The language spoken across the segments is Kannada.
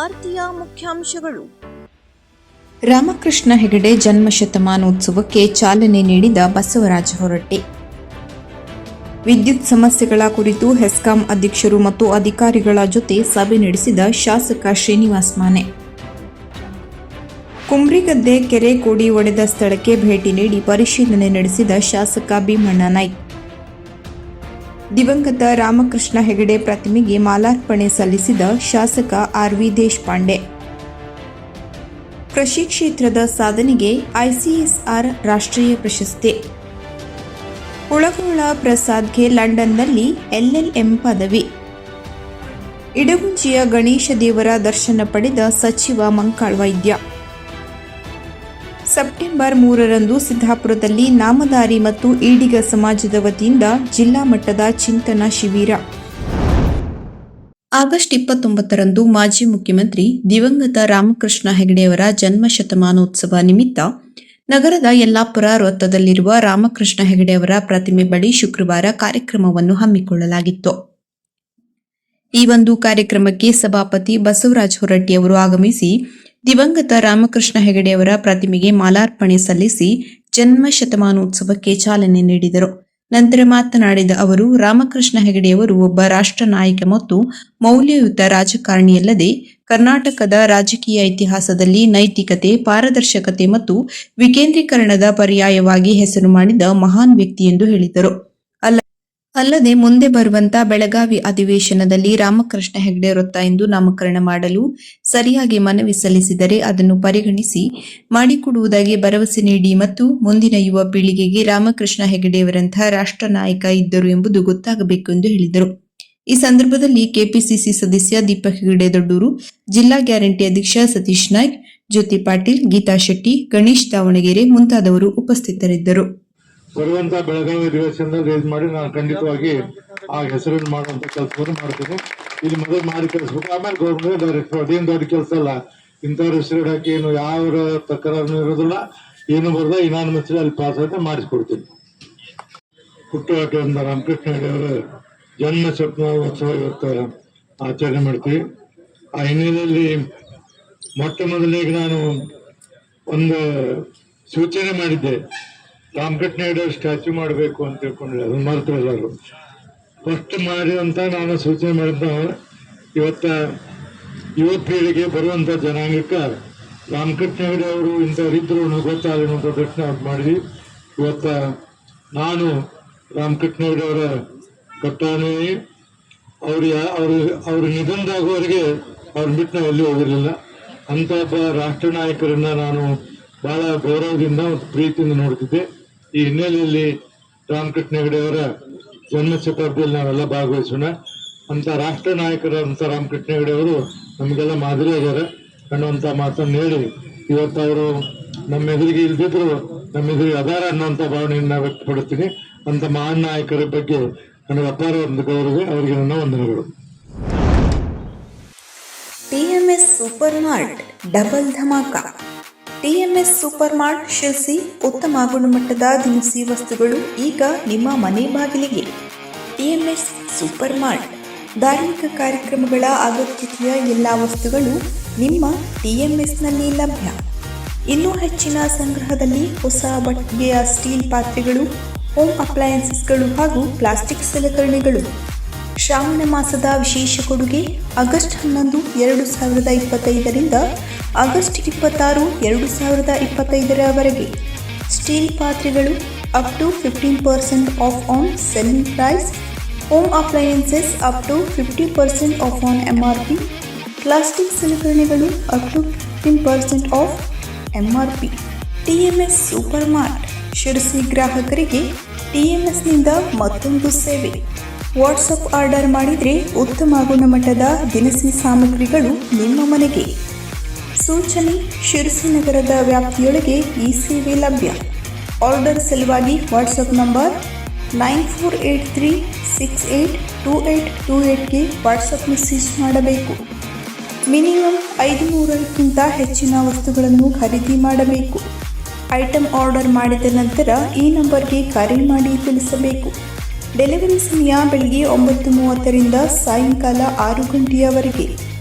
ವಾರ್ತೆಯ ಮುಖ್ಯಾಂಶಗಳು. ರಾಮಕೃಷ್ಣ ಹೆಗಡೆ ಜನ್ಮ ಶತಮಾನೋತ್ಸವಕ್ಕೆ ಚಾಲನೆ ನೀಡಿದ ಬಸವರಾಜ ಹೊರಟ್ಟಿ. ವಿದ್ಯುತ್ ಸಮಸ್ಯೆಗಳ ಕುರಿತು ಹೆಸ್ಕಾಂ ಅಧ್ಯಕ್ಷರು ಮತ್ತು ಅಧಿಕಾರಿಗಳ ಜೊತೆ ಸಭೆ ನಡೆಸಿದ ಶಾಸಕ ಶ್ರೀನಿವಾಸ್ ಮಾನೆ. ಕುಂಬ್ರಿಗದ್ದೆ ಕೆರೆ ಕೋಡಿ ಒಡೆದ ಸ್ಥಳಕ್ಕೆ ಭೇಟಿ ನೀಡಿ ಪರಿಶೀಲನೆ ನಡೆಸಿದ ಶಾಸಕ ಭೀಮಣ್ಣ ನಾಯ್ಕ್. ದಿವಂಗತ ರಾಮಕೃಷ್ಣ ಹೆಗಡೆ ಪ್ರತಿಮೆಗೆ ಮಾಲಾರ್ಪಣೆ ಸಲ್ಲಿಸಿದ ಶಾಸಕ ಆರ್.ವಿ. ದೇಶಪಾಂಡೆ. ಕೃಷಿ ಕ್ಷೇತ್ರದ ಸಾಧನೆಗೆ ಐಸಿಎಸ್ಆರ್ ರಾಷ್ಟ್ರೀಯ ಪ್ರಶಸ್ತಿ. ಉಳಗೋಳ ಪ್ರಸಾದ್ಗೆ ಲಂಡನ್ನಲ್ಲಿ LLM ಪದವಿ. ಇಡಗುಂಜಿಯ ಗಣೇಶ ದೇವರ ದರ್ಶನ ಪಡೆದ ಸಚಿವ ಮಂಕಾಳ್ ವೈದ್ಯ. ಸೆಪ್ಟೆಂಬರ್ 3ರಂದು ಸಿದ್ದಾಪುರದಲ್ಲಿ ನಾಮಧಾರಿ ಮತ್ತು ಈಡಿಗ ಸಮಾಜದ ವತಿಯಿಂದ ಜಿಲ್ಲಾ ಮಟ್ಟದ ಚಿಂತನಾ ಶಿಬಿರ. ಆಗಸ್ಟ್ 29ರಂದು ಮಾಜಿ ಮುಖ್ಯಮಂತ್ರಿ ದಿವಂಗತ ರಾಮಕೃಷ್ಣ ಹೆಗಡೆಯವರ ಜನ್ಮ ಶತಮಾನೋತ್ಸವ ನಿಮಿತ್ತ ನಗರದ ಯಲ್ಲಾಪುರ ವೃತ್ತದಲ್ಲಿರುವ ರಾಮಕೃಷ್ಣ ಹೆಗಡೆಯವರ ಪ್ರತಿಮೆ ಬಳಿ ಶುಕ್ರವಾರ ಕಾರ್ಯಕ್ರಮವನ್ನು ಹಮ್ಮಿಕೊಳ್ಳಲಾಗಿತ್ತು. ಈ ಒಂದು ಕಾರ್ಯಕ್ರಮಕ್ಕೆ ಸಭಾಪತಿ ಬಸವರಾಜ ಹೊರಟ್ಟಿ ಅವರು ಆಗಮಿಸಿ ದಿವಂಗತ ರಾಮಕೃಷ್ಣ ಹೆಗಡೆಯವರ ಪ್ರತಿಮೆಗೆ ಮಾಲಾರ್ಪಣೆ ಸಲ್ಲಿಸಿ ಜನ್ಮ ಶತಮಾನೋತ್ಸವಕ್ಕೆ ಚಾಲನೆ ನೀಡಿದರು. ನಂತರ ಮಾತನಾಡಿದ ಅವರು, ರಾಮಕೃಷ್ಣ ಹೆಗಡೆಯವರು ಒಬ್ಬ ರಾಷ್ಟ್ರ ನಾಯಕ ಮತ್ತು ಮೌಲ್ಯಯುತ ರಾಜಕಾರಣಿಯಲ್ಲದೆ ಕರ್ನಾಟಕದ ರಾಜಕೀಯ ಇತಿಹಾಸದಲ್ಲಿ ನೈತಿಕತೆ, ಪಾರದರ್ಶಕತೆ ಮತ್ತು ವಿಕೇಂದ್ರೀಕರಣದ ಪರ್ಯಾಯವಾಗಿ ಹೆಸರು ಮಾಡಿದ ಮಹಾನ್ ವ್ಯಕ್ತಿ ಎಂದು ಹೇಳಿದರು. ಅಲ್ಲದೆ ಮುಂದೆ ಬರುವಂತ ಬೆಳಗಾವಿ ಅಧಿವೇಶನದಲ್ಲಿ ರಾಮಕೃಷ್ಣ ಹೆಗಡೆ ವೃತ್ತ ಎಂದು ನಾಮಕರಣ ಮಾಡಲು ಸರಿಯಾಗಿ ಮನವಿ ಸಲ್ಲಿಸಿದರೆ ಅದನ್ನು ಪರಿಗಣಿಸಿ ಮಾಡಿಕೊಡುವುದಾಗಿ ಭರವಸೆ ನೀಡಿ ಮತ್ತು ಮುಂದಿನ ಯುವ ಪೀಳಿಗೆಗೆ ರಾಮಕೃಷ್ಣ ಹೆಗಡೆಯವರಂತಹ ರಾಷ್ಟ್ರ ನಾಯಕ ಇದ್ದರು ಎಂಬುದು ಗೊತ್ತಾಗಬೇಕು ಎಂದು ಹೇಳಿದರು. ಈ ಸಂದರ್ಭದಲ್ಲಿ ಕೆಪಿಸಿಸಿ ಸದಸ್ಯ ದೀಪಕ್ ಹೆಗಡೆ ದೊಡ್ಡೂರು, ಜಿಲ್ಲಾ ಗ್ಯಾರಂಟಿ ಅಧ್ಯಕ್ಷ ಸತೀಶ್ ನಾಯ್ಕ್, ಜ್ಯೋತಿ ಪಾಟೀಲ್, ಗೀತಾ ಶೆಟ್ಟಿ, ಗಣೇಶ್ ದಾವಣಗೆರೆ ಮುಂತಾದವರು ಉಪಸ್ಥಿತರಿದ್ದರು. ಬರುವಂತ ಬೆಳಗಾವಿ ಅಧಿವೇಶನ ರೇಸ್ ಮಾಡಿ ನಾನು ಖಂಡಿತವಾಗಿ ಆ ಹೆಸರನ್ನು ಮಾಡುವಂತ ಕೆಲಸವನ್ನು ಮಾಡ್ತೀನಿ. ಇಲ್ಲಿ ಮೊದಲು ಮಾಡಿ ಕಳಿಸ್ಬೇಕು, ಆಮೇಲೆ ಗೌರ್ಮೆಂಟ್ ಡೈರೆಕ್ಟ್ ಅದೇನು ದೊಡ್ಡ ಕೆಲಸ ಅಲ್ಲ. ಇಂಥವ್ರ ಹೆಸರು ಹಾಕಿ ಏನು ಯಾವ ತಕರಾರು ಇರೋದಿಲ್ಲ, ಏನು ಬರದ ಇನಾನಿಮಸ್ಲಿ ಅಲ್ಲಿ ಪಾಸ್ ಅಂತ ಮಾಡಿಸ್ಕೊಡ್ತೀನಿ. ಹುಟ್ಟುಹಾಟಿಯಿಂದ ರಾಮಕೃಷ್ಣ ಹೆಗಡೆಯವರ ಜನ್ಮ ಶತಮಾನೋತ್ಸವ ಇವತ್ತು ಆಚರಣೆ ಮಾಡ್ತೀವಿ. ಆ ಹಿನ್ನೆಲೆಯಲ್ಲಿ ಮೊಟ್ಟ ಮೊದಲಿಗೆ ನಾನು ಒಂದು ಸೂಚನೆ ಮಾಡಿದ್ದೆ, ರಾಮಕೃಷ್ಣ ಹೆಗಡೆ ಸ್ಟ್ಯಾಚ್ಯೂ ಮಾಡಬೇಕು ಅಂತ ತಿಳ್ಕೊಂಡ್ರೆ ಅದನ್ನ ಮರೆತು ಎಲ್ಲರೂ ಫಸ್ಟ್ ಮಾಡಿ ಅಂತ ನಾನು ಸೂಚನೆ ಮಾಡಿದ್ದ. ಇವತ್ತ ಯುವ ಪೀಳಿಗೆ ಬರುವಂತ ಜನಾಂಗಕ್ಕೆ ರಾಮಕೃಷ್ಣ ಹೆಗಡೆ ಅವರು ಇಂಥವರಿದ್ರು ಗೊತ್ತಾಗಲಿ ಅಂತ ದರ್ಶನ ಮಾಡಿದ್ವಿ. ಇವತ್ತ ನಾನು ರಾಮಕೃಷ್ಣ ಹೆಗಡೆ ಅವರ ಕಟ್ಟಾನುಯಾಯಿ. ಅವ್ರ ನಿಧನದಾಗುವವರೆಗೆ ಅವ್ರ ಬಿಟ್ಟು ನಾವು ಎಲ್ಲಿ ಹೋಗಿರಲಿಲ್ಲ. ಅಂತ ಒಬ್ಬ ರಾಷ್ಟ್ರ ನಾಯಕರನ್ನ ನಾನು ಬಹಳ ಗೌರವದಿಂದ ಮತ್ತು ಪ್ರೀತಿಯಿಂದ ನೋಡ್ತಿದ್ದೆ. ಈ ಹಿನ್ನೆಲೆಯಲ್ಲಿ ರಾಮಕೃಷ್ಣ ಹೆಗಡೆ ಅವರ ಜನ್ಮ ಶತಾಬ್ದಿಯಲ್ಲಿ ನಾವೆಲ್ಲ ಭಾಗವಹಿಸೋಣ. ಅಂತ ರಾಷ್ಟ್ರ ನಾಯಕರಂತ ರಾಮಕೃಷ್ಣ ಹೆಗಡೆ ಅವರು ನಮಗೆಲ್ಲ ಮಾದರಿ ಆಗ್ಯಾರ ಅನ್ನುವಂಥ ಮಾತನ್ನು ಹೇಳಿ ಇವತ್ತು ಅವರು ನಮ್ಮ ಎದುರಿಗೆ ಇಲ್ದಿದ್ರು ನಮ್ಮ ಎದುರಿಗೆ ಅದಾರ ಅನ್ನುವಂಥ ಭಾವನೆಯನ್ನು ವ್ಯಕ್ತಪಡಿಸ್ತೀನಿ. ಅಂತ ಮಹಾನ್ ನಾಯಕರ ಬಗ್ಗೆ ನನಗೆ ಅಪಾರ ಒಂದು ಗೌರವ, ಅವರಿಗೆ ನನ್ನ ವಂದನೆಗಳು. TMS super mart double dhamaka. TMS super mart Sirsi ಉತ್ತಮ ಗುಣಮಟ್ಟದ ದಿನಸಿ ವಸ್ತುಗಳು ಈಗ ನಿಮ್ಮ ಮನೆ ಬಾಗಿಲಿಗೆ. TMS ಸೂಪರ್ ಮಾರ್ಟ್ ಧಾರ್ಮಿಕ ಕಾರ್ಯಕ್ರಮಗಳ ಅಗತ್ಯತೆಯ ಎಲ್ಲ ವಸ್ತುಗಳು ನಿಮ್ಮ TMSನಲ್ಲಿ ಲಭ್ಯ. ಇನ್ನೂ ಹೆಚ್ಚಿನ ಸಂಗ್ರಹದಲ್ಲಿ ಹೊಸ ಬಗೆಯ ಸ್ಟೀಲ್ ಪಾತ್ರೆಗಳು, ಹೋಮ್ ಅಪ್ಲಯನ್ಸಸ್ಗಳು ಹಾಗೂ ಪ್ಲಾಸ್ಟಿಕ್ ಸಲಕರಣೆಗಳು. ಶ್ರಾವಣ ಮಾಸದ ವಿಶೇಷ ಕೊಡುಗೆ ಆಗಸ್ಟ್ 11, 2025ರಿಂದ ಆಗಸ್ಟ್ 26, 2025ರವರೆಗೆ ಸ್ಟೀಲ್ ಪಾತ್ರೆಗಳು up to 15% off on selling price. Home appliances up to 50% off on MRP. Plastic ಸಲಕರಣೆಗಳು up to 15% off MRP. TMS super mart Sirsi ಗ್ರಾಹಕರಿಗೆ TMSನಿಂದ ಮತ್ತೊಂದು ಸೇವೆ. ವಾಟ್ಸಪ್ ಆರ್ಡರ್ ಮಾಡಿದರೆ ಉತ್ತಮ ಗುಣಮಟ್ಟದ ದಿನಸಿ ಸಾಮಗ್ರಿಗಳು ನಿಮ್ಮ ಮನೆಗೆ. ಸೂಚನೆ: ಶಿರಸಿ ನಗರದ ವ್ಯಾಪ್ತಿಯೊಳಗೆ ಈ ಸೇವೆ ಲಭ್ಯ. ಆರ್ಡರ್ ಸಲುವಾಗಿ ವಾಟ್ಸಪ್ ನಂಬರ್ 9483682828ಗೆ ವಾಟ್ಸಪ್ ಮೆಸೇಜ್ ಮಾಡಬೇಕು. ಮಿನಿಮಮ್ 500ಕ್ಕಿಂತ ಹೆಚ್ಚಿನ ವಸ್ತುಗಳನ್ನು ಖರೀದಿ ಮಾಡಬೇಕು. ಐಟಮ್ ಆರ್ಡರ್ ಮಾಡಿದ ನಂತರ ಈ ನಂಬರ್ಗೆ ಕರೆ ಮಾಡಿ ತಿಳಿಸಬೇಕು. ಡೆಲಿವರಿ ಸಮಯ ಬೆಳಗ್ಗೆ 9:30ರಿಂದ ಸಾಯಂಕಾಲ 6 ಗಂಟೆಯವರೆಗೆ.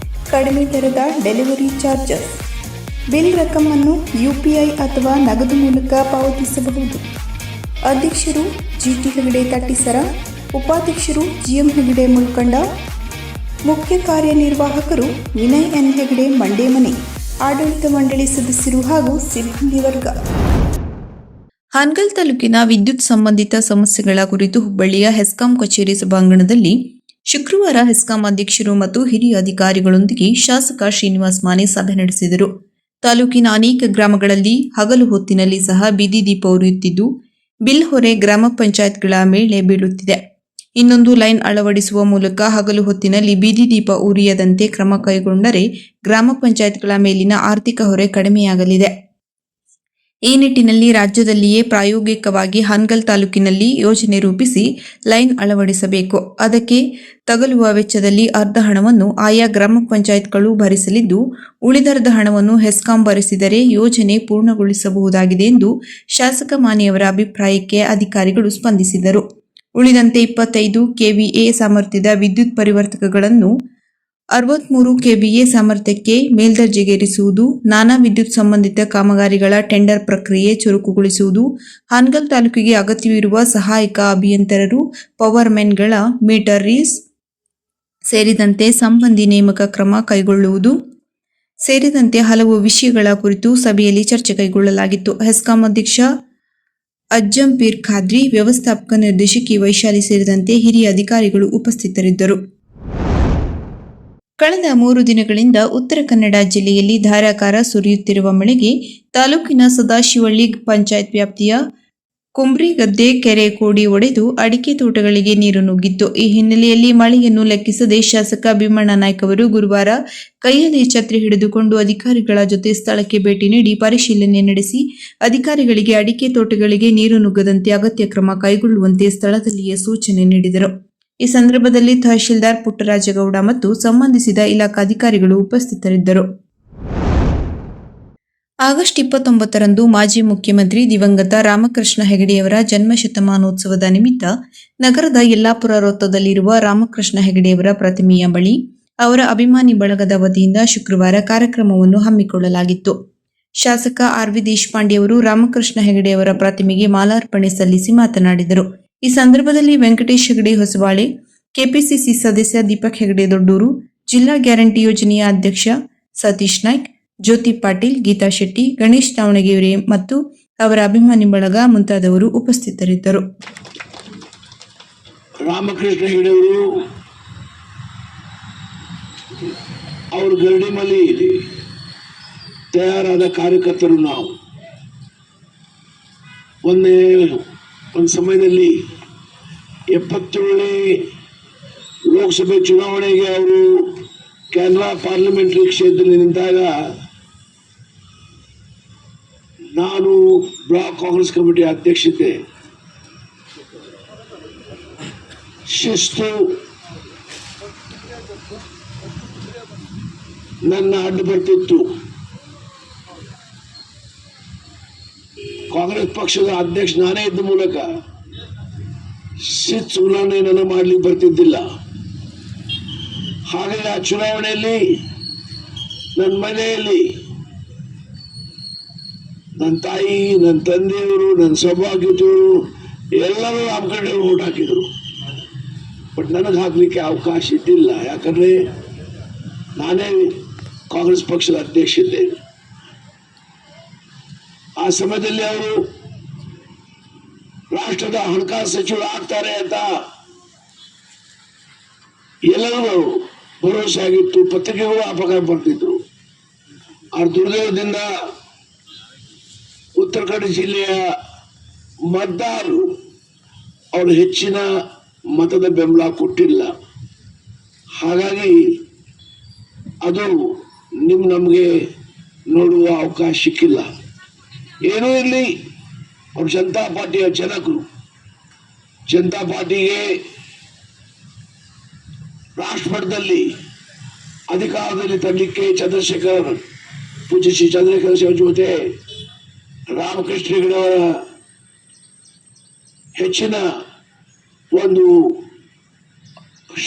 ಕಡಿಮೆ ದರದ ಡೆಲಿವರಿ ಚಾರ್ಜಸ್. ಬಿಲ್ ರಕಮನ್ನು UPI ಅಥವಾ ನಗದು ಮೂಲಕ ಪಾವತಿಸಬಹುದು. ಅಧ್ಯಕ್ಷರು GT ಹೆಗಡೆ ತಟ್ಟಿಸರ, ಉಪಾಧ್ಯಕ್ಷರು GM ಹೆಗಡೆ ಮುಲ್ಕಂಡ, ಮುಖ್ಯ ಕಾರ್ಯನಿರ್ವಾಹಕರು ವಿನಯ್ N ಹೆಗಡೆ ಮಂಡೇಮನೆ, ಆಡಳಿತ ಮಂಡಳಿ ಸದಸ್ಯರು ಹಾಗೂ ಸಿಬ್ಬಂದಿ ವರ್ಗ. ಹಾನಗಲ್ ತಾಲೂಕಿನ ವಿದ್ಯುತ್ ಸಂಬಂಧಿತ ಸಮಸ್ಯೆಗಳ ಕುರಿತು ಹುಬ್ಬಳ್ಳಿಯ ಹೆಸ್ಕಾಂ ಕಚೇರಿ ಸಭಾಂಗಣದಲ್ಲಿ ಶುಕ್ರವಾರ ಹೆಸ್ಕಾಂ ಅಧ್ಯಕ್ಷರು ಮತ್ತು ಹಿರಿಯ ಅಧಿಕಾರಿಗಳೊಂದಿಗೆ ಶಾಸಕ ಶ್ರೀನಿವಾಸ್ ಮಾನೆ ಸಭೆ ನಡೆಸಿದರು. ತಾಲೂಕಿನ ಅನೇಕ ಗ್ರಾಮಗಳಲ್ಲಿ ಹಗಲು ಹೊತ್ತಿನಲ್ಲಿ ಸಹ ಬೀದಿ ದೀಪ ಉರಿಯುತ್ತಿದ್ದು, ಬಿಲ್ ಹೊರೆ ಗ್ರಾಮ ಪಂಚಾಯತ್ಗಳ ಮೇಲೆ ಬೀಳುತ್ತಿದೆ. ಇನ್ನೊಂದು ಲೈನ್ ಅಳವಡಿಸುವ ಮೂಲಕ ಹಗಲು ಹೊತ್ತಿನಲ್ಲಿ ಬೀದಿ ದೀಪ ಉರಿಯದಂತೆ ಕ್ರಮ ಕೈಗೊಂಡರೆ ಗ್ರಾಮ ಪಂಚಾಯತ್ಗಳ ಮೇಲಿನ ಆರ್ಥಿಕ ಹೊರೆ ಕಡಿಮೆಯಾಗಲಿದೆ. ಈ ನಿಟ್ಟಿನಲ್ಲಿ ರಾಜ್ಯದಲ್ಲಿಯೇ ಪ್ರಾಯೋಗಿಕವಾಗಿ ಹಾನಗಲ್ ತಾಲೂಕಿನಲ್ಲಿ ಯೋಜನೆ ರೂಪಿಸಿ ಲೈನ್ ಅಳವಡಿಸಬೇಕು. ಅದಕ್ಕೆ ತಗಲುವ ವೆಚ್ಚದಲ್ಲಿ ಅರ್ಧ ಹಣವನ್ನು ಆಯಾ ಗ್ರಾಮ ಪಂಚಾಯತ್ಗಳು ಭರಿಸಲಿದ್ದು, ಉಳಿದರ್ಧ ಹಣವನ್ನು ಹೆಸ್ಕಾಂ ಭರಿಸಿದರೆ ಯೋಜನೆ ಪೂರ್ಣಗೊಳಿಸಬಹುದಾಗಿದೆ ಎಂದು ಶಾಸಕ ಮಾನೆಯವರ ಅಭಿಪ್ರಾಯಕ್ಕೆ ಅಧಿಕಾರಿಗಳು ಸ್ಪಂದಿಸಿದರು. ಉಳಿದಂತೆ 25 KVA ಸಾಮರ್ಥ್ಯದ ವಿದ್ಯುತ್ ಪರಿವರ್ತಕಗಳನ್ನು 63 KVA ಸಾಮರ್ಥ್ಯಕ್ಕೆ ಮೇಲ್ದರ್ಜೆಗೇರಿಸುವುದು, ನಾನಾ ವಿದ್ಯುತ್ ಸಂಬಂಧಿತ ಕಾಮಗಾರಿಗಳ ಟೆಂಡರ್ ಪ್ರಕ್ರಿಯೆ ಚುರುಕುಗೊಳಿಸುವುದು, ಹಾನಗಲ್ ತಾಲೂಕಿಗೆ ಅಗತ್ಯವಿರುವ ಸಹಾಯಕ ಅಭಿಯಂತರರು, ಪವರ್ಮೆನ್ಗಳ ಮೀಟರ್ ರೀಸ್ ಸೇರಿದಂತೆ ಸಂಬಂಧಿ ನೇಮಕ ಕ್ರಮ ಕೈಗೊಳ್ಳುವುದು ಸೇರಿದಂತೆ ಹಲವು ವಿಷಯಗಳ ಕುರಿತು ಸಭೆಯಲ್ಲಿ ಚರ್ಚೆ ಕೈಗೊಳ್ಳಲಾಗಿತ್ತು. ಹೆಸ್ಕಾಂ ಅಧ್ಯಕ್ಷ ಅಜ್ಜಂ ಪೀರ್ ಖಾದ್ರಿ, ವ್ಯವಸ್ಥಾಪಕ ನಿರ್ದೇಶಕಿ ವೈಶಾಲಿ ಸೇರಿದಂತೆ ಹಿರಿಯ ಅಧಿಕಾರಿಗಳು ಉಪಸ್ಥಿತರಿದ್ದರು. ಕಳೆದ 3 ದಿನಗಳಿಂದ ಉತ್ತರ ಕನ್ನಡ ಜಿಲ್ಲೆಯಲ್ಲಿ ಧಾರಾಕಾರ ಸುರಿಯುತ್ತಿರುವ ಮಳೆಗೆ ತಾಲೂಕಿನ ಸದಾಶಿವಹಳ್ಳಿ ಪಂಚಾಯತ್ ವ್ಯಾಪ್ತಿಯ ಕುಂಬ್ರಿಗದ್ದೆ ಕೆರೆ ಕೋಡಿ ಒಡೆದು ಅಡಿಕೆ ತೋಟಗಳಿಗೆ ನೀರು ನುಗ್ಗಿತ್ತು. ಈ ಹಿನ್ನೆಲೆಯಲ್ಲಿ ಮಳೆಯನ್ನು ಲೆಕ್ಕಿಸದೆ ಶಾಸಕ ಭೀಮಣ್ಣ ನಾಯ್ಕ ಅವರು ಗುರುವಾರ ಕೈಯಲ್ಲಿ ಛತ್ರಿ ಹಿಡಿದುಕೊಂಡು ಅಧಿಕಾರಿಗಳ ಜೊತೆ ಸ್ಥಳಕ್ಕೆ ಭೇಟಿ ನೀಡಿ ಪರಿಶೀಲನೆ ನಡೆಸಿ ಅಧಿಕಾರಿಗಳಿಗೆ ಅಡಿಕೆ ತೋಟಗಳಿಗೆ ನೀರು ನುಗ್ಗದಂತೆ ಅಗತ್ಯ ಕ್ರಮ ಕೈಗೊಳ್ಳುವಂತೆ ಸ್ಥಳದಲ್ಲಿಯೇ ಸೂಚನೆ ನೀಡಿದರು. ಈ ಸಂದರ್ಭದಲ್ಲಿ ತಹಶೀಲ್ದಾರ್ ಪುಟ್ಟರಾಜಗೌಡ ಮತ್ತು ಸಂಬಂಧಿಸಿದ ಇಲಾಖಾಧಿಕಾರಿಗಳು ಉಪಸ್ಥಿತರಿದ್ದರು. ಆಗಸ್ಟ್ 29ರಂದು ಮಾಜಿ ಮುಖ್ಯಮಂತ್ರಿ ದಿವಂಗತ ರಾಮಕೃಷ್ಣ ಹೆಗಡೆಯವರ ಜನ್ಮ ಶತಮಾನೋತ್ಸವದ ನಿಮಿತ್ತ ನಗರದ ಯಲ್ಲಾಪುರ ವೃತ್ತದಲ್ಲಿರುವ ರಾಮಕೃಷ್ಣ ಹೆಗಡೆಯವರ ಪ್ರತಿಮೆಯ ಬಳಿ ಅವರ ಅಭಿಮಾನಿ ಬಳಗದ ವತಿಯಿಂದ ಶುಕ್ರವಾರ ಕಾರ್ಯಕ್ರಮವನ್ನು ಹಮ್ಮಿಕೊಳ್ಳಲಾಗಿತ್ತು. ಶಾಸಕ RV ದೇಶಪಾಂಡೆ ಅವರು ರಾಮಕೃಷ್ಣ ಹೆಗಡೆಯವರ ಪ್ರತಿಮೆಗೆ ಮಾಲಾರ್ಪಣೆ ಸಲ್ಲಿಸಿ ಮಾತನಾಡಿದರು. ಈ ಸಂದರ್ಭದಲ್ಲಿ ವೆಂಕಟೇಶ್ ಹೆಗಡೆ ಹೊಸಬಾಳೆ, ಕೆಪಿಸಿಸಿ ಸದಸ್ಯ ದೀಪಕ್ ಹೆಗಡೆ ದೊಡ್ಡೂರು, ಜಿಲ್ಲಾ ಗ್ಯಾರಂಟಿ ಯೋಜನೆಯ ಅಧ್ಯಕ್ಷ ಸತೀಶ್ ನಾಯ್ಕ್, ಜ್ಯೋತಿ ಪಾಟೀಲ್, ಗೀತಾ ಶೆಟ್ಟಿ, ಗಣೇಶ್ ದಾವಣಗೆರೆ ಮತ್ತು ಅವರ ಅಭಿಮಾನಿ ಬಳಗ ಮುಂತಾದವರು ಉಪಸ್ಥಿತರಿದ್ದರು. ರಾಮಕೃಷ್ಣ ಹೆಗಡೆಯವರು ಅವ್ರ ಗರಡಿಮಲ್ಲಿ ತಯಾರಾದ ಕಾರ್ಯಕರ್ತರು ನಾವು. ಒಂದು ಸಮಯದಲ್ಲಿ 77ನೇ ಲೋಕಸಭೆ ಚುನಾವಣೆಗೆ ಅವರು ಕೇರಳ ಪಾರ್ಲಿಮೆಂಟರಿ ಕ್ಷೇತ್ರದಲ್ಲಿ ನಿಂತಾಗ ನಾನು ಬ್ಲಾಕ್ ಕಾಂಗ್ರೆಸ್ ಕಮಿಟಿ ಅಧ್ಯಕ್ಷತೆ, ಶಿಸ್ತು ನನ್ನ ಅಡ್ಡ ಬರ್ತಿತ್ತು. ಕಾಂಗ್ರೆಸ್ ಪಕ್ಷದ ಅಧ್ಯಕ್ಷ ನಾನೇ ಇದ್ದ ಮೂಲಕ ಶಿಸ್ತು ಉಲ್ಲಂಘನೆ ನನ್ನ ಮಾಡ್ಲಿಕ್ಕೆ ಬರ್ತಿದ್ದಿಲ್ಲ. ಹಾಗಾಗಿ ಆ ಚುನಾವಣೆಯಲ್ಲಿ ನನ್ನ ಮನೆಯಲ್ಲಿ ನನ್ನ ತಾಯಿ, ನನ್ನ ತಂದೆಯವರು, ನನ್ನ ಸೌಭಾಗ್ಯತರು ಎಲ್ಲರೂ ನಮ್ಮ ಕಡೆ ಓಟ್ ಹಾಕಿದರು. ಬಟ್ ನನಗೆ ಹಾಕಲಿಕ್ಕೆ ಅವಕಾಶ ಇದ್ದಿಲ್ಲ. ಯಾಕಂದರೆ ನಾನೇ ಕಾಂಗ್ರೆಸ್ ಪಕ್ಷದ ಅಧ್ಯಕ್ಷತೆ. ಆ ಸಮಯದಲ್ಲಿ ಅವರು ರಾಷ್ಟ್ರದ ಹಣಕಾಸು ಸಚಿವರು ಆಗ್ತಾರೆ ಅಂತ ಎಲ್ಲರಿಗೂ ಭರವಸೆ ಆಗಿತ್ತು. ಪತ್ರಿಕೆಗಳು ಅಪಕಾರ ಬರ್ತಿದ್ರು. ಆ ದುರ್ದೈವದಿಂದ ಉತ್ತರ ಕನ್ನಡ ಜಿಲ್ಲೆಯ ಮತದಾರರು ಅವರು ಹೆಚ್ಚಿನ ಮತದ ಬೆಂಬಲ ಕೊಟ್ಟಿಲ್ಲ. ಹಾಗಾಗಿ ಅದು ನಮಗೆ ನೋಡುವ ಅವಕಾಶ ಸಿಕ್ಕಿಲ್ಲ. ಏನೂ ಇರಲಿ, ಅವರು ಜನತಾ ಪಾರ್ಟಿಯ ಜನಕರು. ಜನತಾ ಪಾರ್ಟಿಗೆ ರಾಷ್ಟ್ರಮಟ್ಟದಲ್ಲಿ ಅಧಿಕಾರದಲ್ಲಿ ತರಲಿಕ್ಕೆ ಪೂಜ್ಯ ಶ್ರೀ ಚಂದ್ರಶೇಖರ ಶಿವ ಜೊತೆ ರಾಮಕೃಷ್ಣ ಹೆಗಡೆಯವರ ಹೆಚ್ಚಿನ ಒಂದು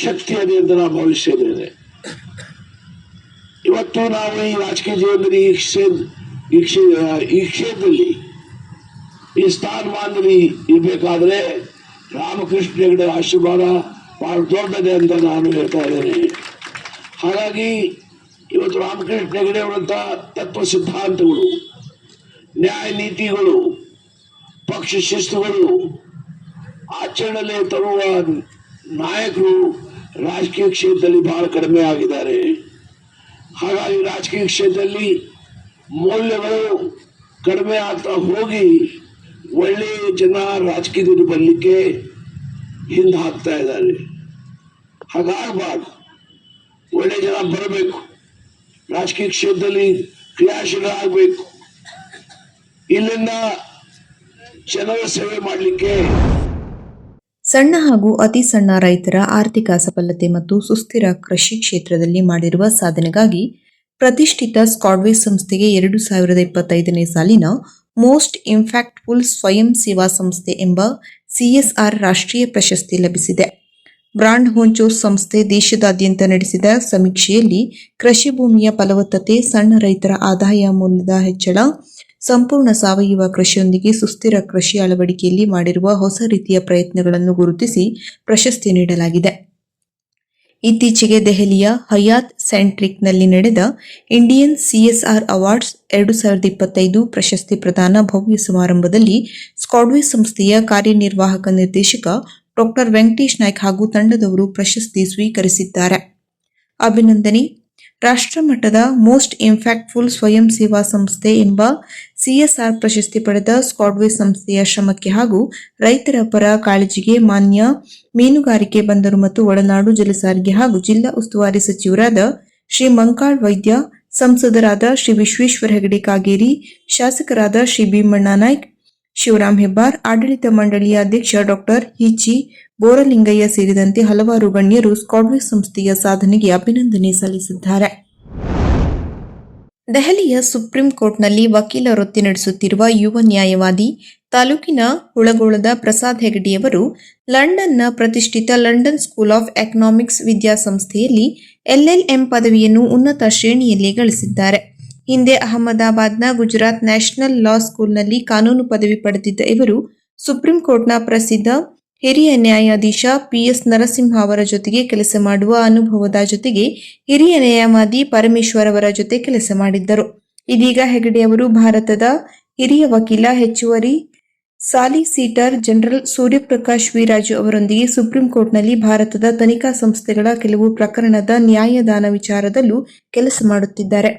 ಶಕ್ತಿ ಇದೆ ಅಂತ ನಾನು ಭಾವಿಸಿದ್ದೇನೆ. ಇವತ್ತು ನಾವು ಈ ರಾಜಕೀಯ ಜೀವನದಲ್ಲಿ ಈ ಕ್ಷೇತ್ರದಲ್ಲಿ ಈ ಸ್ಥಾನಮಾನದಲ್ಲಿ ಇರಬೇಕಾದ್ರೆ ರಾಮಕೃಷ್ಣ ಹೆಗಡೆ ಆಶೀರ್ವಾದ ಬಹಳ ದೊಡ್ಡದೆ ಅಂತ ನಾನು ಹೇಳ್ತಾ ಇದ್ದೇನೆ. ಹಾಗಾಗಿ ಇವತ್ತು ರಾಮಕೃಷ್ಣ ಹೆಗಡೆ ಅವರಂತ ತತ್ವ ಸಿದ್ಧಾಂತಗಳು, ನ್ಯಾಯ ನೀತಿಗಳು, ಪಕ್ಷ ಶಿಸ್ತುಗಳು ಆಚರಣೆಯಲ್ಲಿ ತರುವ ನಾಯಕರು ರಾಜಕೀಯ ಕ್ಷೇತ್ರದಲ್ಲಿ ಬಹಳ ಕಡಿಮೆ ಆಗಿದ್ದಾರೆ. ಹಾಗಾಗಿ ರಾಜಕೀಯ ಕ್ಷೇತ್ರದಲ್ಲಿ ಮೌಲ್ಯಗಳು ಕಡಿಮೆ ಆಗ್ತಾ ಹೋಗಿ ಒಳ್ಳೆಯ ಜನ ರಾಜಕೀಯದಲ್ಲಿ ಬರಲಿಕ್ಕೆ ಹಿಂದೆ ಹಾಕ್ತಾ ಇದ್ದಾರೆ. ಹಾಗಾಗಬಾರ್ದು. ಒಳ್ಳೆ ಜನ ಬರಬೇಕು, ರಾಜಕೀಯ ಕ್ಷೇತ್ರದಲ್ಲಿ ಕ್ರಿಯಾಶೀಲರಾಗಬೇಕು. ಇಲ್ಲಿಂದ ಜನರ ಸೇವೆ ಮಾಡಲಿಕ್ಕೆ ಸಣ್ಣ ಹಾಗೂ ಅತಿ ಸಣ್ಣ ರೈತರ ಆರ್ಥಿಕ ಸಫಲತೆ ಮತ್ತು ಸುಸ್ಥಿರ ಕೃಷಿ ಕ್ಷೇತ್ರದಲ್ಲಿ ಮಾಡಿರುವ ಸಾಧನೆಗಾಗಿ ಪ್ರತಿಷ್ಠಿತ ಸ್ಕಾಡ್ವೇ ಸಂಸ್ಥೆಗೆ 2025ನೇ ಸಾಲಿನ ಮೋಸ್ಟ್ ಇಂಪ್ಯಾಕ್ಟ್ಫುಲ್ ಸ್ವಯಂ ಸೇವಾ ಸಂಸ್ಥೆ ಎಂಬ CSR ರಾಷ್ಟ್ರೀಯ ಪ್ರಶಸ್ತಿ ಲಭಿಸಿದೆ. ಬ್ರಾಂಡ್ ಹೊಂಚೋಸ್ ಸಂಸ್ಥೆ ದೇಶದಾದ್ಯಂತ ನಡೆಸಿದ ಸಮೀಕ್ಷೆಯಲ್ಲಿ ಕೃಷಿ ಭೂಮಿಯ ಫಲವತ್ತತೆ, ಸಣ್ಣ ರೈತರ ಆದಾಯ ಮೌಲ್ಯದ ಹೆಚ್ಚಳ, ಸಂಪೂರ್ಣ ಸಾವಯವ ಕೃಷಿಯೊಂದಿಗೆ ಸುಸ್ಥಿರ ಕೃಷಿ ಅಳವಡಿಕೆಯಲ್ಲಿ ಮಾಡಿರುವ ಹೊಸ ರೀತಿಯ ಪ್ರಯತ್ನಗಳನ್ನು ಗುರುತಿಸಿ ಪ್ರಶಸ್ತಿ ನೀಡಲಾಗಿದೆ. ಇತ್ತೀಚೆಗೆ ದೆಹಲಿಯ ಹಯಾತ್ ಸೆಂಟ್ರಿಕ್ನಲ್ಲಿ ನಡೆದ ಇಂಡಿಯನ್ CSR ಅವಾರ್ಡ್ಸ್ 2025 ಪ್ರಶಸ್ತಿ ಪ್ರದಾನ ಭವ್ಯ ಸಮಾರಂಭದಲ್ಲಿ ಸ್ಕಾಡ್ವೇ ಸಂಸ್ಥೆಯ ಕಾರ್ಯನಿರ್ವಾಹಕ ನಿರ್ದೇಶಕ ಡಾಕ್ಟರ್ ವೆಂಕಟೇಶ್ ನಾಯ್ಕ್ ಹಾಗೂ ತಂಡದವರು ಪ್ರಶಸ್ತಿ ಸ್ವೀಕರಿಸಿದ್ದಾರೆ. ಅಭಿನಂದನೆ. ರಾಷ್ಟ್ರಮಟ್ಟದ ಮೋಸ್ಟ್ ಇಂಪ್ಯಾಕ್ಟ್ಫುಲ್ ಸ್ವಯಂ ಸೇವಾ ಸಂಸ್ಥೆ ಎಂಬ CSR ಪ್ರಶಸ್ತಿ ಪಡೆದ ಸ್ಕಾಡ್ವೇ ಸಂಸ್ಥೆಯ ಶ್ರಮಕ್ಕೆ ಹಾಗೂ ರೈತರ ಪರ ಕಾಳಜಿಗೆ ಮಾನ್ಯ ಮೀನುಗಾರಿಕೆ, ಬಂದರು ಮತ್ತು ಒಳನಾಡು ಜಲಸಾರಿಗೆ ಹಾಗೂ ಜಿಲ್ಲಾ ಉಸ್ತುವಾರಿ ಸಚಿವರಾದ ಶ್ರೀ ಮಂಕಾಳ್ ವೈದ್ಯ, ಸಂಸದರಾದ ಶ್ರೀ ವಿಶ್ವೇಶ್ವರ ಹೆಗಡೆ ಕಾಗೇರಿ, ಶಾಸಕರಾದ ಶ್ರೀ ಭೀಮಣ್ಣ ನಾಯ್ಕ್, ಶಿವರಾಮ್ ಹೆಬ್ಬಾರ್, ಆಡಳಿತ ಮಂಡಳಿಯ ಅಧ್ಯಕ್ಷ ಡಾಕ್ಟರ್ ಹಿಚಿ ಬೋರಲಿಂಗಯ್ಯ ಸೇರಿದಂತೆ ಹಲವಾರು ಗಣ್ಯರು ಸ್ಕಾಡ್ವೇ ಸಂಸ್ಥೆಯ ಸಾಧನೆಗೆ ಅಭಿನಂದನೆ ಸಲ್ಲಿಸಿದ್ದಾರೆ. ದೆಹಲಿಯ ಸುಪ್ರೀಂ ಕೋರ್ಟ್ನಲ್ಲಿ ವಕೀಲ ವೃತ್ತಿ ನಡೆಸುತ್ತಿರುವ ಯುವ ನ್ಯಾಯವಾದಿ ತಾಲೂಕಿನ ಹುಳಗೋಳದ ಪ್ರಸಾದ್ ಹೆಗಡೆಯವರು ಲಂಡನ್ನ ಪ್ರತಿಷ್ಠಿತ ಲಂಡನ್ ಸ್ಕೂಲ್ ಆಫ್ ಎಕನಾಮಿಕ್ಸ್ ವಿದ್ಯಾಸಂಸ್ಥೆಯಲ್ಲಿ LLM ಪದವಿಯನ್ನು ಉನ್ನತ ಶ್ರೇಣಿಯಲ್ಲಿ ಗಳಿಸಿದ್ದಾರೆ. ಹಿಂದೆ ಅಹಮದಾಬಾದ್ನ ಗುಜರಾತ್ ನ್ಯಾಷನಲ್ ಲಾ ಸ್ಕೂಲ್ನಲ್ಲಿ ಕಾನೂನು ಪದವಿ ಪಡೆದಿದ್ದ ಇವರು ಸುಪ್ರೀಂ ಕೋರ್ಟ್ನ ಪ್ರಸಿದ್ಧ ಹಿರಿಯ ನ್ಯಾಯಾಧೀಶ PS ನರಸಿಂಹ ಅವರ ಜೊತೆಗೆ ಕೆಲಸ ಮಾಡುವ ಅನುಭವದ ಜೊತೆಗೆ ಹಿರಿಯ ನ್ಯಾಯವಾದಿ ಪರಮೇಶ್ವರ್ ಅವರ ಜೊತೆ ಕೆಲಸ ಮಾಡಿದ್ದರು. ಇದೀಗ ಹೆಗಡೆ ಅವರು ಭಾರತದ ಹಿರಿಯ ವಕೀಲ, ಹೆಚ್ಚುವರಿ solicitor general Suryaprakash V Raju ಅವರೊಂದಿಗೆ ಸುಪ್ರೀಂ ಕೋರ್ಟ್ನಲ್ಲಿ ಭಾರತದ ತನಿಖಾ ಸಂಸ್ಥೆಗಳ ಕೆಲವು ಪ್ರಕರಣದ ನ್ಯಾಯದಾನ ವಿಚಾರದಲ್ಲೂ ಕೆಲಸ ಮಾಡುತ್ತಿದ್ದಾರೆ.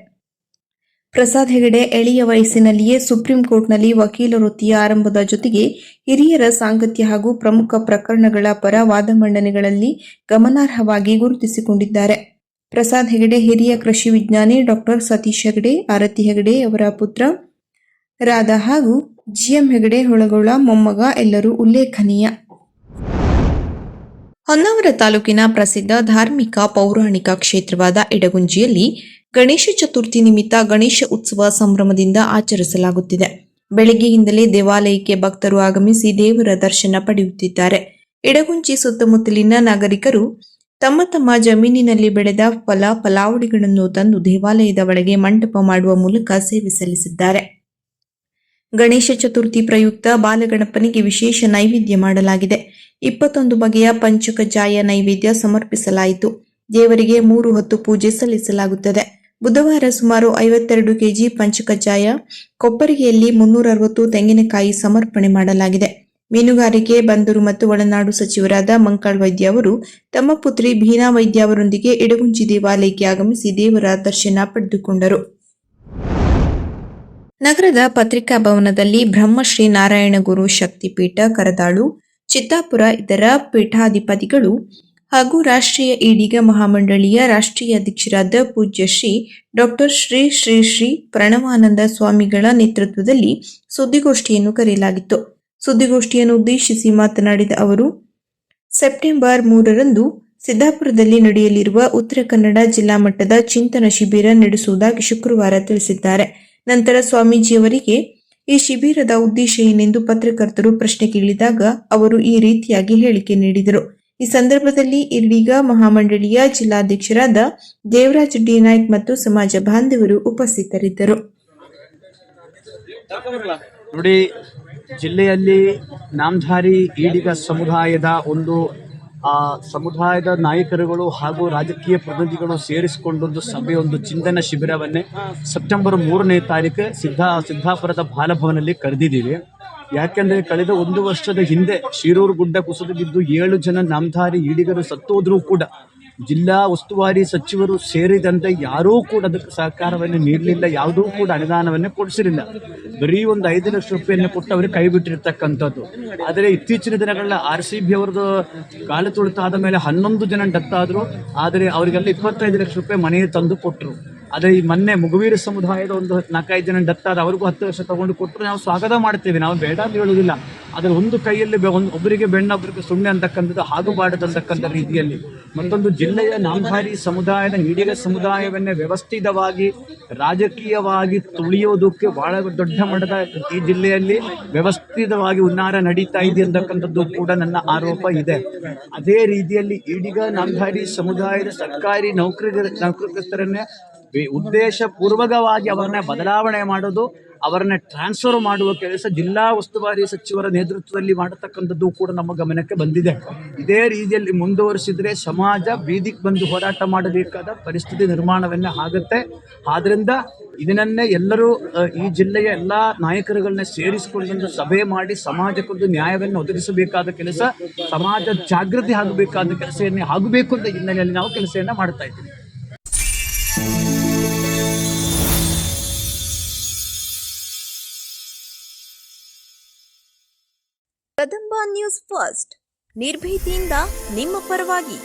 ಪ್ರಸಾದ್ ಹೆಗಡೆ ಎಳೆಯ ವಯಸ್ಸಿನಲ್ಲಿಯೇ ಸುಪ್ರೀಂ ಕೋರ್ಟ್ನಲ್ಲಿ ವಕೀಲ ವೃತ್ತಿಯ ಆರಂಭದ ಜೊತೆಗೆ ಹಿರಿಯರ ಸಾಂಗತ್ಯ ಹಾಗೂ ಪ್ರಮುಖ ಪ್ರಕರಣಗಳ ಪರ ವಾದ ಮಂಡನೆಗಳಲ್ಲಿ ಗಮನಾರ್ಹವಾಗಿ ಗುರುತಿಸಿಕೊಂಡಿದ್ದಾರೆ. ಪ್ರಸಾದ್ ಹೆಗಡೆ ಹಿರಿಯ ಕೃಷಿ ವಿಜ್ಞಾನಿ ಡಾಕ್ಟರ್ ಸತೀಶ್ ಹೆಗಡೆ, ಆರತಿ ಹೆಗಡೆ ಅವರ ಪುತ್ರ ರಾಧಾ ಹಾಗೂ GM ಹೆಗಡೆ ಹುಳಗೋಳ ಮೊಮ್ಮಗ ಎಲ್ಲರೂ ಉಲ್ಲೇಖನೀಯ. ಹೊನ್ನಾವರ ತಾಲೂಕಿನ ಪ್ರಸಿದ್ಧ ಧಾರ್ಮಿಕ ಪೌರಾಣಿಕ ಕ್ಷೇತ್ರವಾದ ಇಡಗುಂಜಿಯಲ್ಲಿ ಗಣೇಶ ಚತುರ್ಥಿ ನಿಮಿತ್ತ ಗಣೇಶ ಉತ್ಸವ ಸಂಭ್ರಮದಿಂದ ಆಚರಿಸಲಾಗುತ್ತಿದೆ. ಬೆಳಗ್ಗೆಯಿಂದಲೇ ದೇವಾಲಯಕ್ಕೆ ಭಕ್ತರು ಆಗಮಿಸಿ ದೇವರ ದರ್ಶನ ಪಡೆಯುತ್ತಿದ್ದಾರೆ. ಇಡಗುಂಜಿ ಸುತ್ತಮುತ್ತಲಿನ ನಾಗರಿಕರು ತಮ್ಮ ತಮ್ಮ ಜಮೀನಿನಲ್ಲಿ ಬೆಳೆದ ಫಲಾವಳಿಗಳನ್ನು ತಂದು ದೇವಾಲಯದ ಒಳಗೆ ಮಂಟಪ ಮಾಡುವ ಮೂಲಕ ಸೇವೆ ಸಲ್ಲಿಸಿದ್ದಾರೆ. ಗಣೇಶ ಚತುರ್ಥಿ ಪ್ರಯುಕ್ತ ಬಾಲಗಣಪನಿಗೆ ವಿಶೇಷ ನೈವೇದ್ಯ ಮಾಡಲಾಗಿದೆ. 21 ಬಗೆಯ ಪಂಚಕಜಾಯ ನೈವೇದ್ಯ ಸಮರ್ಪಿಸಲಾಯಿತು. ದೇವರಿಗೆ 3 ಹೊತ್ತು ಪೂಜೆ ಸಲ್ಲಿಸಲಾಗುತ್ತದೆ. ಬುಧವಾರ ಸುಮಾರು 52 ಕೆಜಿ ಪಂಚಕಜಾಯ, ಕೊಪ್ಪರಿಗೆಯಲ್ಲಿ 360 ತೆಂಗಿನಕಾಯಿ ಸಮರ್ಪಣೆ ಮಾಡಲಾಗಿದೆ. ಮೀನುಗಾರಿಕೆ, ಬಂದರು ಮತ್ತು ಒಳನಾಡು ಸಚಿವರಾದ ಮಂಕಾಳ್ ವೈದ್ಯ ಅವರು ತಮ್ಮ ಪುತ್ರಿ ಭೀನಾ ವೈದ್ಯ ಅವರೊಂದಿಗೆ ಇಡಗುಂಜಿ ದೇವಾಲಯಕ್ಕೆ ಆಗಮಿಸಿ ದೇವರ ದರ್ಶನ ಪಡೆದುಕೊಂಡರು. ನಗರದ ಪತ್ರಿಕಾ ಭವನದಲ್ಲಿ ಬ್ರಹ್ಮಶ್ರೀ ನಾರಾಯಣ ಗುರು ಶಕ್ತಿಪೀಠ ಕರದಾಳು, ಚಿತ್ತಾಪುರ ಇದರ ಪೀಠಾಧಿಪತಿಗಳು ಹಾಗೂ ರಾಷ್ಟ್ರೀಯ ಈಡಿಗ ಮಹಾಮಂಡಳಿಯ ರಾಷ್ಟ್ರೀಯ ಅಧ್ಯಕ್ಷರಾದ ಪೂಜ್ಯ ಶ್ರೀ ಡಾಕ್ಟರ್ ಶ್ರೀ ಶ್ರೀ ಶ್ರೀ ಪ್ರಣವಾನಂದ ಸ್ವಾಮಿಗಳ ನೇತೃತ್ವದಲ್ಲಿ ಸುದ್ದಿಗೋಷ್ಠಿಯನ್ನು ಕರೆಯಲಾಗಿತ್ತು. ಸುದ್ದಿಗೋಷ್ಠಿಯನ್ನು ಉದ್ದೇಶಿಸಿ ಮಾತನಾಡಿದ ಅವರು, ಸೆಪ್ಟೆಂಬರ್ 3ರಂದು ಸಿದ್ದಾಪುರದಲ್ಲಿ ನಡೆಯಲಿರುವ ಉತ್ತರ ಕನ್ನಡ ಜಿಲ್ಲಾ ಮಟ್ಟದ ಚಿಂತನ ಶಿಬಿರ ನಡೆಸುವುದಾಗಿ ಶುಕ್ರವಾರ ತಿಳಿಸಿದ್ದಾರೆ. ನಂತರ ಸ್ವಾಮೀಜಿಯವರಿಗೆ ಈ ಶಿಬಿರದ ಉದ್ದೇಶ ಏನೆಂದು ಪತ್ರಕರ್ತರು ಪ್ರಶ್ನೆ ಕೇಳಿದಾಗ ಅವರು ಈ ರೀತಿಯಾಗಿ ಹೇಳಿಕೆ ನೀಡಿದರು. ಈ ಸಂದರ್ಭದಲ್ಲಿ ಇರ್ವಿಗ ಮಹಾಮಂಡಳಿಯ ಜಿಲ್ಲಾಧ್ಯಕ್ಷರಾದ ದೇವರಾಜ್ ಡಿ ನಾಯ್ಕ್ ಮತ್ತು ಸಮಾಜ ಬಾಂಧವರು ಉಪಸ್ಥಿತರಿದ್ದರು. ನೋಡಿ, ಜಿಲ್ಲೆಯಲ್ಲಿ ನಾಮಧಾರಿ ಈಡಿಗ ಸಮುದಾಯದ ಸಮುದಾಯದ ನಾಯಕರುಗಳು ಹಾಗೂ ರಾಜಕೀಯ ಪ್ರತಿನಿಧಿಗಳು ಸೇರಿಸಿಕೊಂಡೊಂದು ಒಂದು ಚಿಂತನ ಶಿಬಿರವನ್ನೇ ಸೆಪ್ಟೆಂಬರ್ 3ನೇ ತಾರೀಕು ಸಿದ್ದಾಪುರದ ಬಾಲಭವನಲ್ಲಿ ಕರೆದಿದ್ದೀವಿ. ಯಾಕೆಂದರೆ ಕಳೆದ 1 ವರ್ಷದ ಹಿಂದೆ ಶಿರೂರು ಗುಡ್ಡ ಕುಸಿದು ಬಿದ್ದು 7 ಜನ ನಾಮಧಾರಿ ಈಡಿಗರು ಸತ್ತೋದ್ರೂ ಕೂಡ ಜಿಲ್ಲಾ ಉಸ್ತುವಾರಿ ಸಚಿವರು ಸೇರಿದಂತೆ ಯಾರೂ ಕೂಡ ಅದಕ್ಕೆ ಸಹಕಾರವನ್ನು ನೀಡಲಿಲ್ಲ, ಯಾವುದೂ ಕೂಡ ಅನುದಾನವನ್ನು ಕೊಡಿಸಿರಲಿಲ್ಲ. ಬರೀ ಒಂದು 5 ಲಕ್ಷ ರೂಪಾಯಿಯನ್ನು ಕೊಟ್ಟು ಅವರಿಗೆ ಕೈ ಬಿಟ್ಟಿರ್ತಕ್ಕಂಥದ್ದು. ಆದರೆ ಇತ್ತೀಚಿನ ದಿನಗಳ RCB ಅವರದ್ದು ಕಾಲು ತುಳಿತಾದ ಮೇಲೆ 11 ಜನ ಡೆತ್ ಆದರು. ಆದರೆ ಅವರಿಗೆಲ್ಲ 25 ಲಕ್ಷ ರೂಪಾಯಿ ಮನೆ ತಂದು ಕೊಟ್ಟರು. ಆದರೆ ಈ ಮೊನ್ನೆ ಮುಗುವೀರ ಸಮುದಾಯದ ಒಂದು 4-5 ಜನ ಡೆತ್ ಆದ ಅವ್ರಿಗೂ 10 ಲಕ್ಷ ತಗೊಂಡು ಕೊಟ್ಟರು. ನಾವು ಸ್ವಾಗತ ಮಾಡ್ತೇವೆ, ನಾವು ಬೇಡ ಅಂತ ಹೇಳುವುದಿಲ್ಲ. ಆದರೆ ಒಂದು ಕೈಯಲ್ಲಿ ಒಬ್ಬರಿಗೆ ಬೆಣ್ಣ ಒಬ್ಬರಿಗೆ ಸುಣ್ಣೆ ಅಂತಕ್ಕಂಥದ್ದು ಆಗಬಾರದಂತಕ್ಕಂಥ ರೀತಿಯಲ್ಲಿ ಮತ್ತೊಂದು ಜಿಲ್ಲೆಯ ನಾಮಧಾರಿ ಸಮುದಾಯದ ಈಡಿಗ ಸಮುದಾಯವನ್ನೇ ವ್ಯವಸ್ಥಿತವಾಗಿ ರಾಜಕೀಯವಾಗಿ ತುಳಿಯೋದಕ್ಕೆ ಬಹಳ ದೊಡ್ಡ ಮಟ್ಟದ ಈ ಜಿಲ್ಲೆಯಲ್ಲಿ ವ್ಯವಸ್ಥಿತವಾಗಿ ಹುನ್ನಾರ ನಡೀತಾ ಇದೆ ಅಂತಕ್ಕಂಥದ್ದು ಕೂಡ ನನ್ನ ಆರೋಪ ಇದೆ. ಅದೇ ರೀತಿಯಲ್ಲಿ ಈಡಿಗ ನಾಮಧಾರಿ ಸಮುದಾಯದ ಸರ್ಕಾರಿ ನೌಕರಸ್ಥರನ್ನೇ ಉದ್ದೇಶ ಪೂರ್ವಕವಾಗಿ ಅವರನ್ನ ಬದಲಾವಣೆ ಮಾಡೋದು, ಅವರನ್ನ ಟ್ರಾನ್ಸ್ಫರ್ ಮಾಡುವ ಕೆಲಸ ಜಿಲ್ಲಾ ಉಸ್ತುವಾರಿ ಸಚಿವರ ನೇತೃತ್ವದಲ್ಲಿ ಮಾಡತಕ್ಕಂಥದ್ದು ಕೂಡ ನಮ್ಮ ಗಮನಕ್ಕೆ ಬಂದಿದೆ. ಇದೇ ರೀತಿಯಲ್ಲಿ ಮುಂದುವರಿಸಿದರೆ ಸಮಾಜ ಬೀದಿಗೆ ಬಂದು ಹೋರಾಟ ಮಾಡಬೇಕಾದ ಪರಿಸ್ಥಿತಿ ನಿರ್ಮಾಣವನ್ನೇ ಆಗುತ್ತೆ. ಆದ್ದರಿಂದ ಇದನ್ನೇ ಎಲ್ಲರೂ ಈ ಜಿಲ್ಲೆಯ ಎಲ್ಲ ನಾಯಕರುಗಳನ್ನ ಸೇರಿಸಿಕೊಂಡು ಸಭೆ ಮಾಡಿ ಸಮಾಜಕ್ಕೊಂದು ನ್ಯಾಯವನ್ನು ಒದಗಿಸಬೇಕಾದ ಕೆಲಸ, ಸಮಾಜ ಜಾಗೃತಿ ಆಗಬೇಕಾದ ಕೆಲಸವನ್ನೇ ಆಗಬೇಕು ಅಂತ ಹಿನ್ನೆಲೆಯಲ್ಲಿ ನಾವು ಕೆಲಸವನ್ನು ಮಾಡ್ತಾ ಇದ್ದೀವಿ. ಕದಂಬ ನ್ಯೂಸ್ ಫಸ್ಟ್, ನಿರ್ಭೀತಿಯಿಂದ ನಿಮ್ಮ ಪರವಾಗಿ.